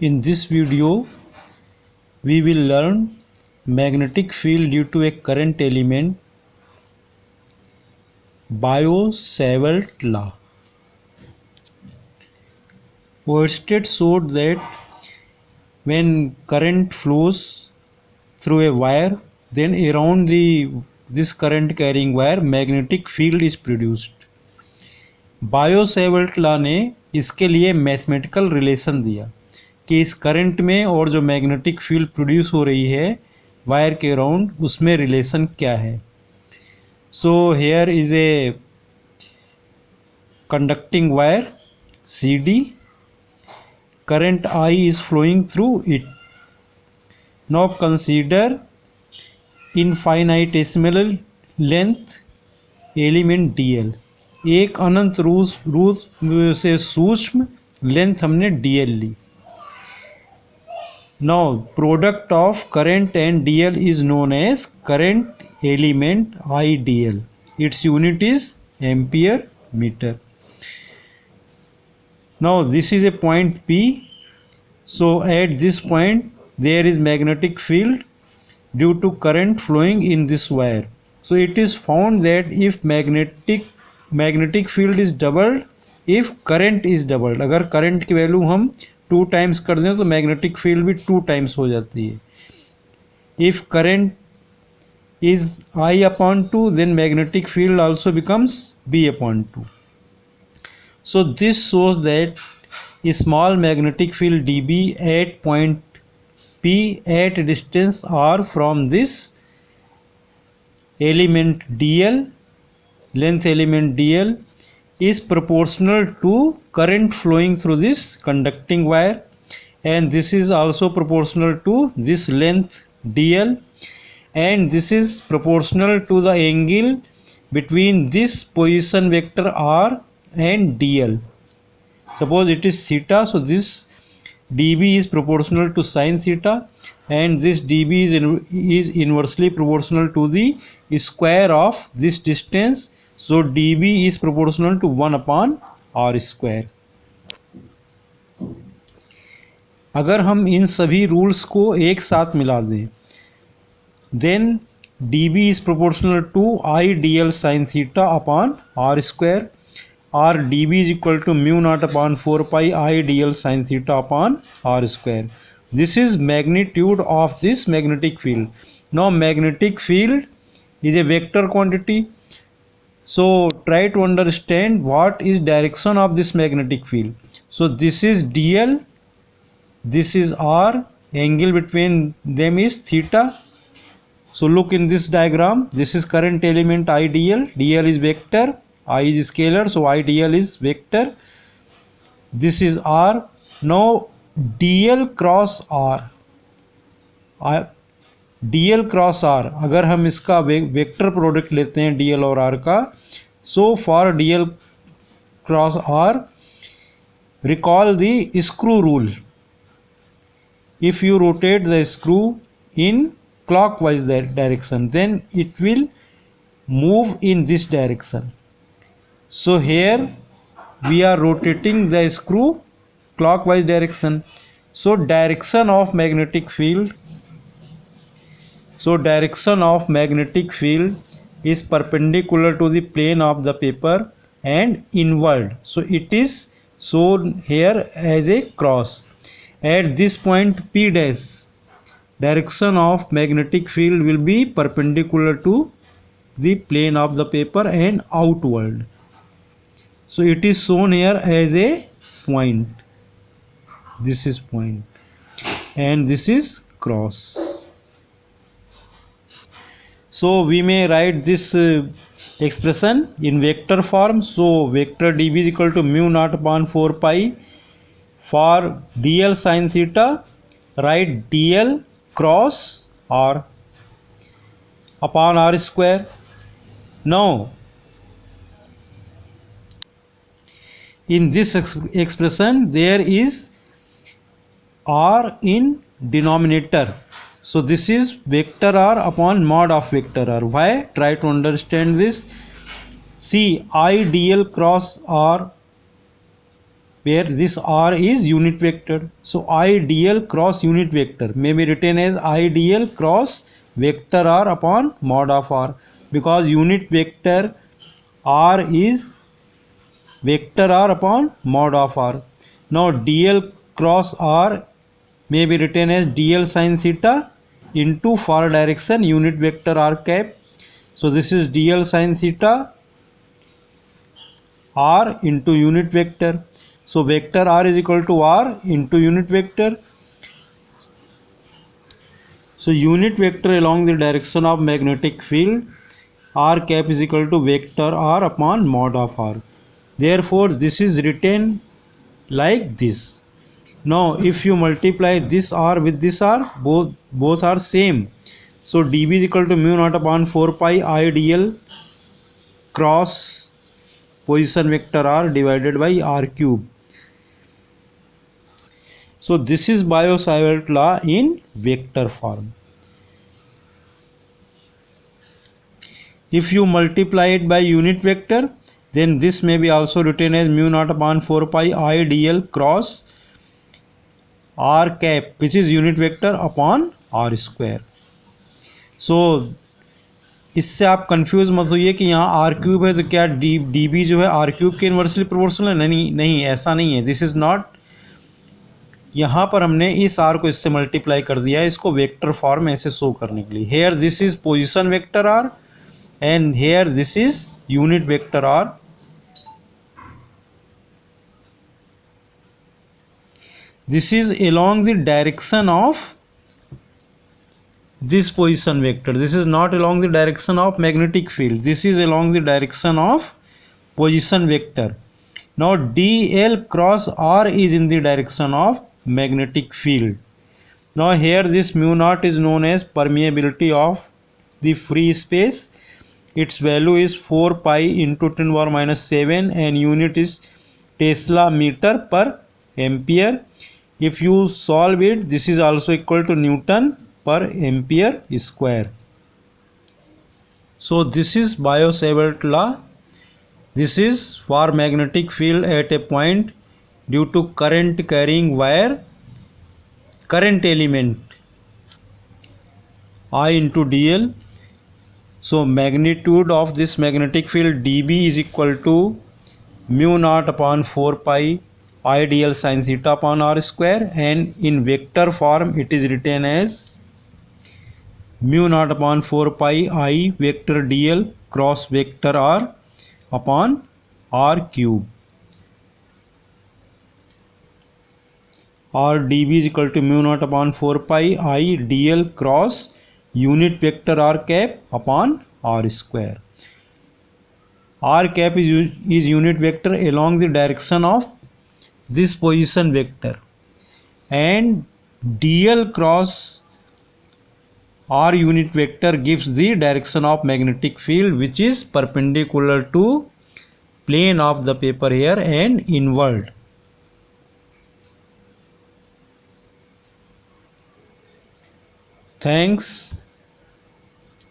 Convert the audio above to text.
In this video, we will learn magnetic field due to a current element, Biot-Savart law. Oersted showed that when current flows through a wire, then around this current carrying wire magnetic field is produced. Biot-Savart law ने इसके लिए mathematical relation दिया कि इस current में और जो magnetic field produce हो रही है वायर के अराउंड, उसमें रिलेशन क्या है. So here is a conducting wire CD. Current I is flowing through it. Now consider infinitesimal length element DL. एक अनंत रूप से सूक्ष्म लेंथ हमने DL ली. Now product of current and DL is known as current element IDL. Its unit is ampere meter. Now this is a point P. So at this point there is magnetic field due to current flowing in this wire. So it is found that if magnetic field is doubled, if current is doubled, अगर current की value हम 2 times कर दें तो magnetic field भी 2 times हो जाती है. If current is I/2, then magnetic field also becomes B/2. So this shows that a small magnetic field dB at point P at distance r from this element DL, length element DL, is proportional to current flowing through this conducting wire, and this is also proportional to this length DL, and this is proportional to the angle between this position vector r and DL. Suppose it is theta, so this dB is proportional to sin theta, and this dB is inversely proportional to the square of this distance. So dB is proportional to 1/r square. अगर हम इन सभी rules को एक साथ मिला दें, then dB is proportional to IDL sin theta upon r square, or dB is equal to mu naught upon 4 pi IDL sin theta upon r square. This is magnitude of this magnetic field. Now magnetic field is a vector quantity. So try to understand what is direction of this magnetic field. So this is DL, this is R, angle between them is theta. So look in this diagram, this is current element IDL, DL is vector, I is scalar, so IDL is vector. This is R. Now DL cross R, DL cross R, अगर हम इसका vector product लेते हैं DL और R का, so for DL cross R, recall the screw rule. If you rotate the screw in clockwise direction, then it will move in this direction. So here we are rotating the screw clockwise direction. So direction of magnetic field, is perpendicular to the plane of the paper and inward. So it is shown here as a cross. At this point P dash, direction of magnetic field will be perpendicular to the plane of the paper and outward. So it is shown here as a point. This is point and this is cross. So we may write this expression in vector form. So vector dB is equal to mu naught upon 4 pi. For DL sin theta, write DL cross R upon r square. Now in this expression there is R in denominator. So this is vector R upon mod of vector R. Why? Try to understand this. See, IDL cross R where this r is unit vector. So I dl cross unit vector may be written as I dl cross vector r upon mod of r, because unit vector r is vector r upon mod of r. Now dl cross r may be written as dl sin theta into far direction unit vector r cap. So this is dl sin theta r into unit vector. So vector r is equal to r into unit vector. So unit vector along the direction of magnetic field r cap is equal to vector r upon mod of r. Therefore this is written like this. Now if you multiply this r with this r, both are same. So dB is equal to mu naught upon 4 pi I dl cross position vector r divided by r cube. So this is Biot-Savart law in vector form. If you multiply it by unit vector, then this may be also written as mu naught upon 4 pi I dl cross r cap, which is unit vector upon r square. So इससे आप confuse मत होइए कि यहाँ are cube है तो क्या D B जो है आर क्यूब के इन्वर्सली प्रोपोर्शनल है। नहीं, ऐसा नहीं है। This is not. यहाँ पर हमने इस आर को इससे मल्टीप्लाई कर दिया है, इसको वेक्टर फॉर्म ऐसे शो करने के लिए। Here this is position vector R and here this is unit vector R. This is along the direction of this position vector. This is not along the direction of magnetic field. This is along the direction of position vector. Now dl cross r is in the direction of magnetic field. Now here this mu naught is known as permeability of the free space. Its value is 4 pi into 10 power minus 7 and unit is Tesla meter per ampere. If you solve it, this is also equal to Newton per ampere square. So this is Biot-Savart law. This is for magnetic field at a point due to current carrying wire, current element I into dl. So magnitude of this magnetic field dB is equal to mu naught upon 4 pi I dl sin theta upon r square, and in vector form it is written as mu naught upon 4 pi I vector dl cross vector r upon r cube. R dB is equal to mu naught upon 4 pi I dl cross unit vector r cap upon r square. R cap is unit vector along the direction of this position vector, and dl cross r unit vector gives the direction of magnetic field, which is perpendicular to plane of the paper here and inward. Thanks.